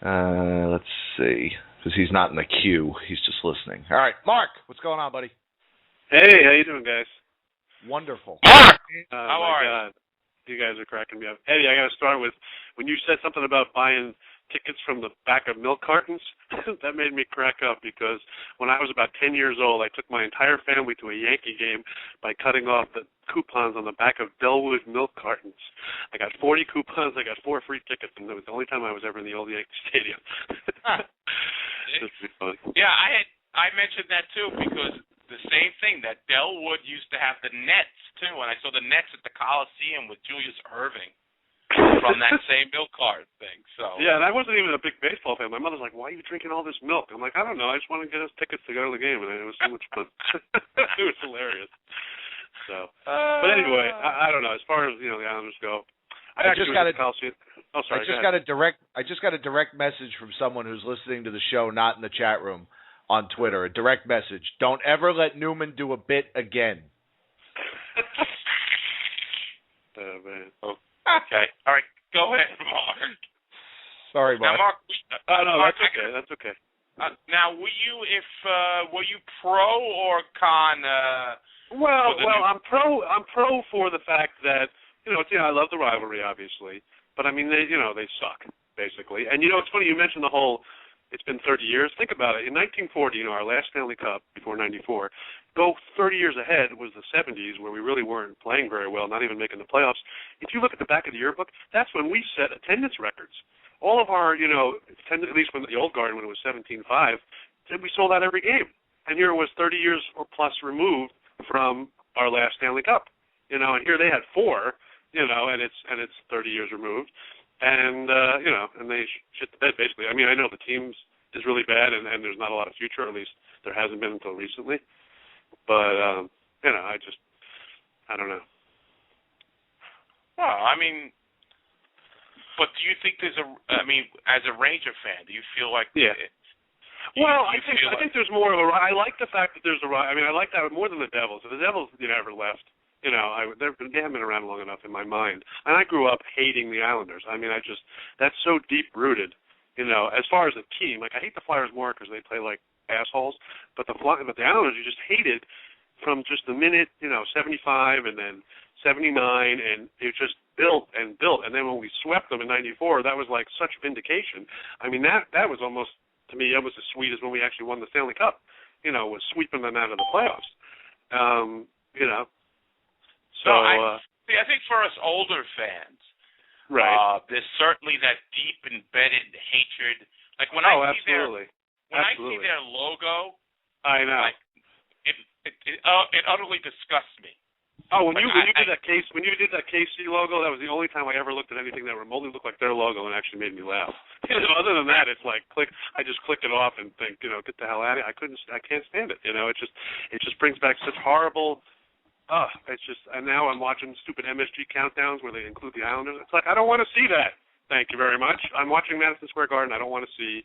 Let's see, because he's not in the queue. He's just listening. All right, Mark, what's going on, buddy? Hey, how you doing, guys? Wonderful. Mark, how are you? You guys are cracking me up. Eddie, I got to start with when you said something about buying tickets from the back of milk cartons. That made me crack up because when I was about 10 years old, I took my entire family to a Yankee game by cutting off the coupons on the back of Bellwood milk cartons. I got 40 coupons. I got 4 free tickets, and it was the only time I was ever in the old Yankee Stadium. Funny. Yeah, I mentioned that too because the same thing, that Bellwood used to have the nets too, and I saw the nets at the Coliseum with Julius Erving from that same milk cart thing. So yeah, and I wasn't even a big baseball fan. My mother's like, "Why are you drinking all this milk?" I'm like, "I don't know. I just want to get us tickets to go to the game," and it was so much fun. It was hilarious. So, but anyway, I don't know. As far as the Islanders go, I just got a direct message from someone who's listening to the show, not in the chat room, on Twitter. A direct message: don't ever let Newman do a bit again. Oh man. Oh. Okay. All right. Go ahead, Mark. Sorry, Mark. Now, Mark. No, Mark, that's okay. That's okay. Now, were you pro or con? Well, I'm pro for the fact that I love the rivalry, obviously, but I mean they suck basically. And it's funny you mentioned the whole. It's been 30 years. Think about it. In 1940, our last Stanley Cup before '94. Go 30 years ahead was the 70s, where we really weren't playing very well, not even making the playoffs. If you look at the back of the yearbook, that's when we set attendance records. All of our, attendance, at least when the old Garden, when it was 17.5, we sold out every game. And here it was 30 years or plus removed from our last Stanley Cup. And here they had 4, and it's 30 years removed. And, and they shit the bed, basically. I mean, I know the team is really bad, and there's not a lot of future, or at least there hasn't been until recently. But, I don't know. Well, I mean, but do you think as a Ranger fan, do you feel like... Yeah. I think there's more of a... I like the fact that there's a... I mean, I like that more than the Devils. If the Devils never left, they haven't been around long enough in my mind. And I grew up hating the Islanders. I mean, that's so deep-rooted, as far as the team. Like, I hate the Flyers more because they play like assholes, but the Islanders, you just hated from just the minute, 75 and then 79, and it just built and built. And then when we swept them in '94, that was like such vindication. I mean, that was almost, to me, that was as sweet as when we actually won the Stanley Cup, was sweeping them out of the playoffs. So I think for us older fans, right, there's certainly that deep embedded hatred. Like when I see their logo, I know. Like it utterly disgusts me. Oh, when you did that KC logo, that was the only time I ever looked at anything that remotely looked like their logo and actually made me laugh. Other than that, it's like I just click it off and think, get the hell out of here. I can't stand it. It just brings back such horrible. And now I'm watching stupid MSG countdowns where they include the Islanders. It's like, I don't want to see that. Thank you very much. I'm watching Madison Square Garden. I don't want to see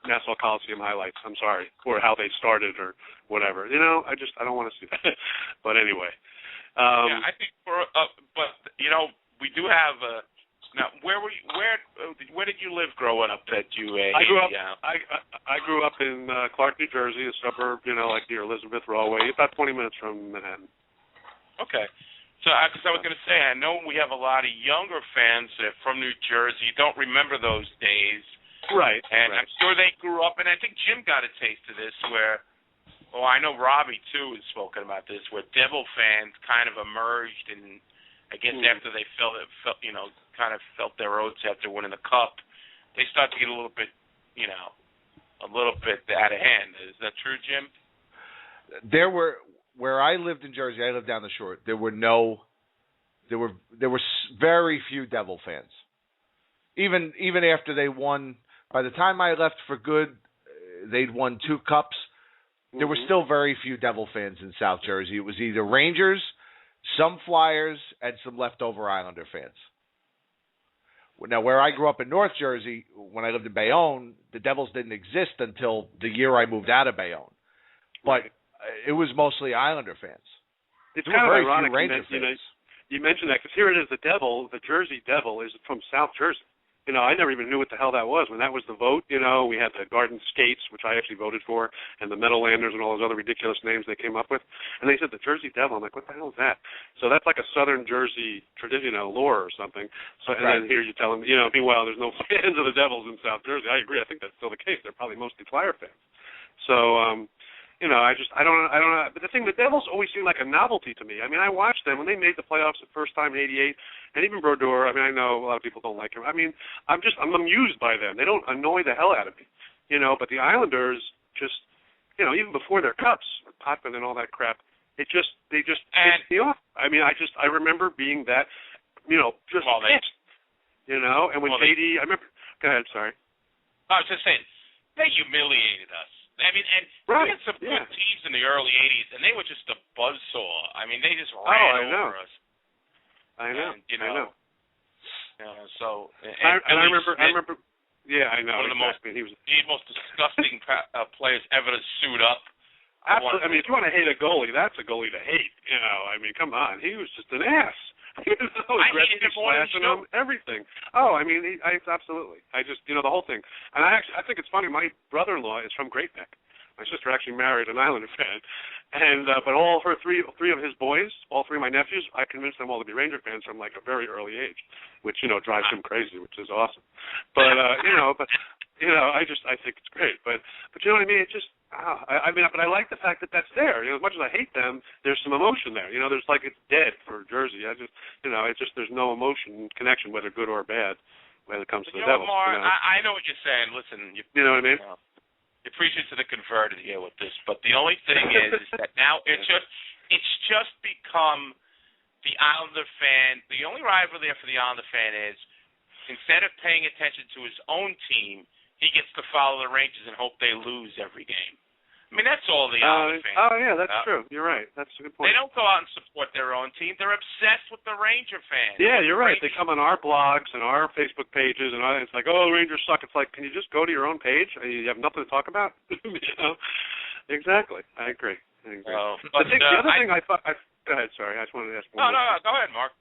Nassau Coliseum highlights. I'm sorry. Or how they started or whatever. I don't want to see that. But anyway. I think we do have now. Where did you live growing up that you? I grew up in Clark, New Jersey, a suburb, like near Elizabeth Rawway, about 20 minutes from Manhattan. Okay. So, because I was going to say, I know we have a lot of younger fans from New Jersey don't remember those days. Right. And right. I'm sure they grew up, and I think Jim got a taste of this where. Well, I know Robbie, too, has spoken about this, where Devil fans kind of emerged, and I guess after they felt their oats after winning the Cup, they started to get a little bit out of hand. Is that true, Jim? Where I lived in Jersey, I lived down the shore, there were very few Devil fans. Even after they won, by the time I left for good, they'd won 2 cups. There were still very few Devil fans in South Jersey. It was either Rangers, some Flyers, and some leftover Islander fans. Now, where I grew up in North Jersey, when I lived in Bayonne, the Devils didn't exist until the year I moved out of Bayonne. But it was mostly Islander fans. It's kind of ironic you mentioned that, because here it is, the Devil, the Jersey Devil, is from South Jersey. I never even knew what the hell that was. When that was the vote, we had the Garden Skates, which I actually voted for, and the Meadowlanders and all those other ridiculous names they came up with. And they said the Jersey Devil. I'm like, what the hell is that? So that's like a Southern Jersey tradition, lore or something. So and then here you tell them, meanwhile there's no fans of the Devils in South Jersey. I agree. I think that's still the case. They're probably mostly Flyer fans. So I don't know. But the Devils always seem like a novelty to me. I mean, I watched them when they made the playoffs the first time in '88, and even Brodeur. I mean, I know a lot of people don't like him. I mean, I'm amused by them. They don't annoy the hell out of me, But the Islanders just, even before their cups, Potvin and all that crap, they just pissed me off. I mean, I remember being that, just pissed, And when JD, I remember. Go ahead. Sorry. I was just saying, they humiliated us. I mean, and we had some good teams in the early '80s, and they were just a buzzsaw. I mean, they just ran over us. I know. And, so. I remember. Yeah, I know. One of the most disgusting players ever to suit up. Absolutely. I mean, if you want to hate a goalie, that's a goalie to hate. I mean, come on. He was just an ass. I hated him more than him, everything. Oh, I mean, absolutely. I just, the whole thing. And I think it's funny. My brother-in-law is from Great Neck. My sister actually married an Islander fan, and but all her three of his boys, all three of my nephews, I convinced them all to be Ranger fans from like a very early age, which drives him crazy, which is awesome. But I think it's great. But you know what I mean? It just. But I like the fact that that's there. As much as I hate them, there's some emotion there. There's like it's dead for Jersey. There's no emotion connection, whether good or bad, when it comes to the Devils. Mark, I know what you're saying. Listen, you know what I mean? You're preaching to the converted here with this, but the only thing is that now it's just become the Islander fan. The only rivalry there for the Islander fan is instead of paying attention to his own team, he gets to follow the Rangers and hope they lose every game. I mean, that's all the Islander fans. Oh, yeah, that's true. You're right. That's a good point. They don't go out and support their own team. They're obsessed with the Ranger fans. Yeah, you're right. They come on our blogs and our Facebook pages, and it's like, oh, Rangers suck. It's like, can you just go to your own page? You have nothing to talk about? Exactly. I agree. But the other thing I thought... Go ahead, sorry. I just wanted to ask one more. No, go ahead, Mark.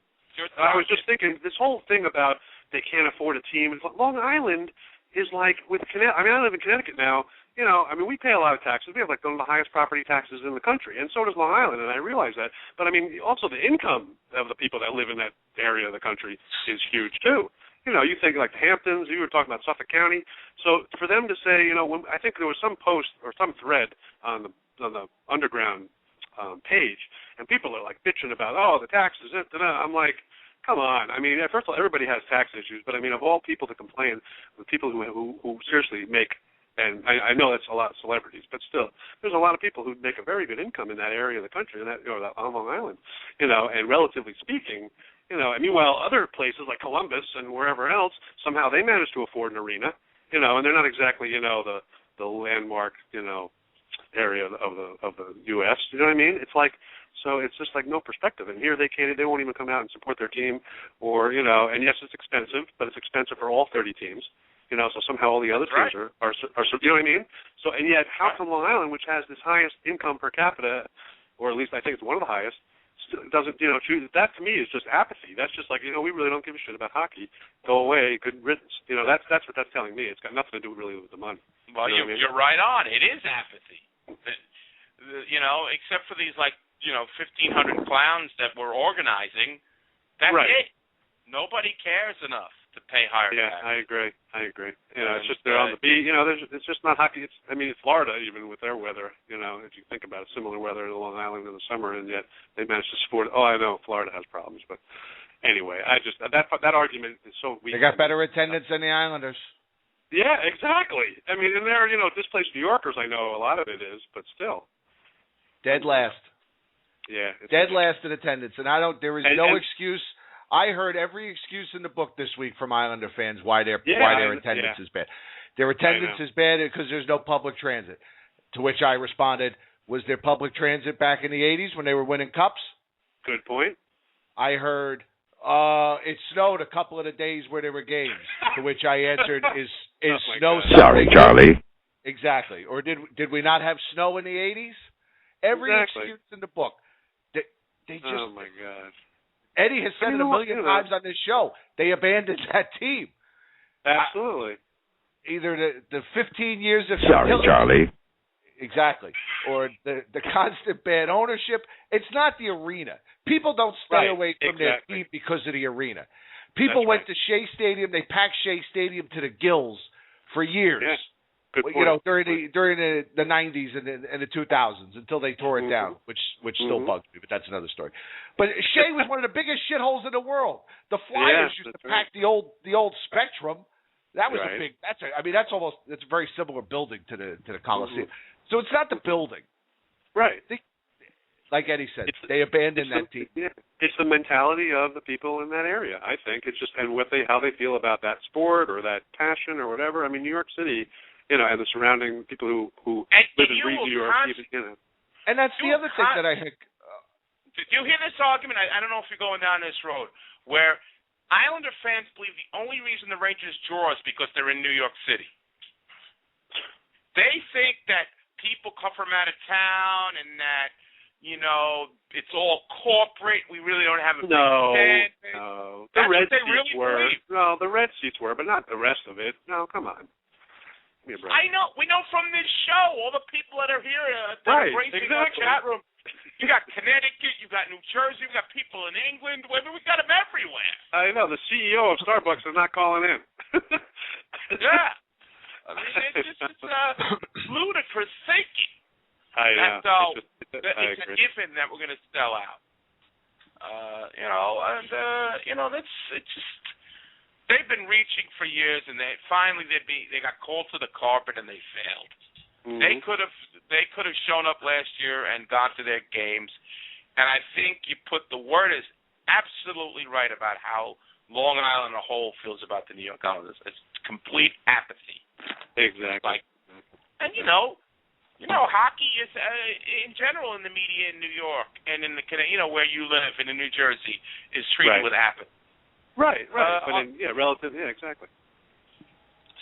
I was just thinking, this whole thing about they can't afford a team. It's like Long Island is like with Connecticut. I mean, I live in Connecticut now. We pay a lot of taxes. We have like one of the highest property taxes in the country, and so does Long Island, and I realize that. But I mean, also the income of the people that live in that area of the country is huge too. You think like the Hamptons. You were talking about Suffolk County. So for them to say, I think there was some post or some thread on the Underground page, and people are like bitching about, oh, the taxes. I'm like, come on. I mean, first of all, everybody has tax issues, but I mean, of all people to complain, the people who seriously make, and I know that's a lot of celebrities, but still, there's a lot of people who make a very good income in that area of the country, on Long Island, and relatively speaking, and meanwhile, other places like Columbus and wherever else, somehow they manage to afford an arena, and they're not exactly, the landmark, area of the U.S. You know what I mean? It's like. So it's just like no perspective. And here they won't even come out and support their team, or and yes, it's expensive, but it's expensive for all 30 teams. So somehow all the other teams are you know what I mean? So and yet, how come Long Island, which has this highest income per capita, or at least I think it's one of the highest, doesn't choose? That to me is just apathy. That's just like we really don't give a shit about hockey. Go away, good riddance. That's what that's telling me. It's got nothing to do really with the money. Well, you're right on. It is apathy. Except for these 1,500 clowns that we're organizing. That's it. Nobody cares enough to pay higher taxes. Yeah, I agree. It's just they're on the beat. It's just not hockey. It's Florida even with their weather. If you think about it, similar weather to Long Island in the summer, and yet they manage to support. Oh, I know Florida has problems, but anyway, that argument is so weak. They got better attendance than the Islanders. Yeah, exactly. I mean, and they're displaced New Yorkers. I know a lot of it is, but still. Dead last. Yeah. Dead last in attendance, and there is no excuse. I heard every excuse in the book this week from Islander fans why their attendance is bad. Their attendance is bad because there's no public transit. To which I responded, was there public transit back in the 80s when they were winning cups? Good point. I heard it snowed a couple of the days where there were games. To which I answered, is snow something? Sorry, Charlie. Exactly. Or did we not have snow in the 80s? Every excuse in the book. They just. Oh my God. Eddie has said it a million times on this show. They abandoned that team. Absolutely. Either the 15 years of Sorry, Charlie. Exactly. Or the constant bad ownership. It's not the arena. People don't stay away from their team because of the arena. People went to Shea Stadium. They packed Shea Stadium to the gills for years. Yeah. Good point. You know, during the 90s and the 2000s until they tore it down, which still bugs me, but that's another story. But Shea was one of the biggest shitholes in the world. The Flyers used to pack the old Spectrum. That was a big. That's a very similar building to the Coliseum. So it's not the building, right? Like Eddie said, they abandoned that team. Yeah. It's the mentality of the people in that area. I think it's just and how they feel about that sport or that passion or whatever. I mean, New York City, you know, and the surrounding people who live and breathe New York, even, you know. And that's the other thing that I think. Did you hear this argument? I don't know if you're going down this road where Islander fans believe the only reason the Rangers draw is because they're in New York City. They think that people come from out of town and that, you know, it's all corporate. We really don't have a big fan. No. The red seats were. No, the red seats were, but not the rest of it. No, come on. I know. We know from this show, all the people that are here that are racing our chat room. You got Connecticut, you got New Jersey, you got people in England. We got them everywhere. I know. The CEO of Starbucks is not calling in. Yeah. I mean, it's ludicrous thinking. I know. And so it's a given that we're going to sell out. You know, and you know, it's just they've been reaching for years, and they got called to the carpet and they failed. They could have shown up last year and gone to their games, and I think you put the word is absolutely right about how Long Island as a whole feels about the New York Islanders. It's complete apathy. Exactly. And you know, hockey is in general in the media in New York and in the where you live and in New Jersey is treated with apathy. Right. But exactly.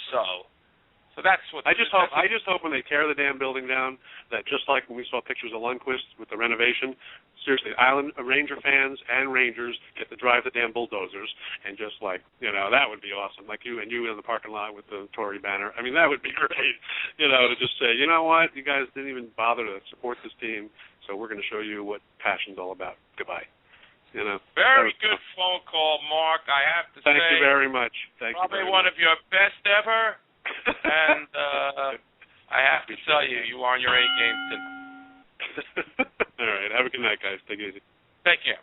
So that's what I just hope when they tear the damn building down that just like when we saw pictures of Lundqvist with the renovation, seriously, Ranger fans and Rangers get to drive the damn bulldozers and just like, you know, that would be awesome. Like you in the parking lot with the Tory banner. I mean, that would be great, you know, to just say, you know what, you guys didn't even bother to support this team, so we're going to show you what passion's all about. Goodbye. You know. Very good phone call, Mark. I have to say. Thank you very much. Probably one of your best ever. And I have to tell you, you are on your A game tonight. All right. Have a good night, guys. Take it easy. Take care.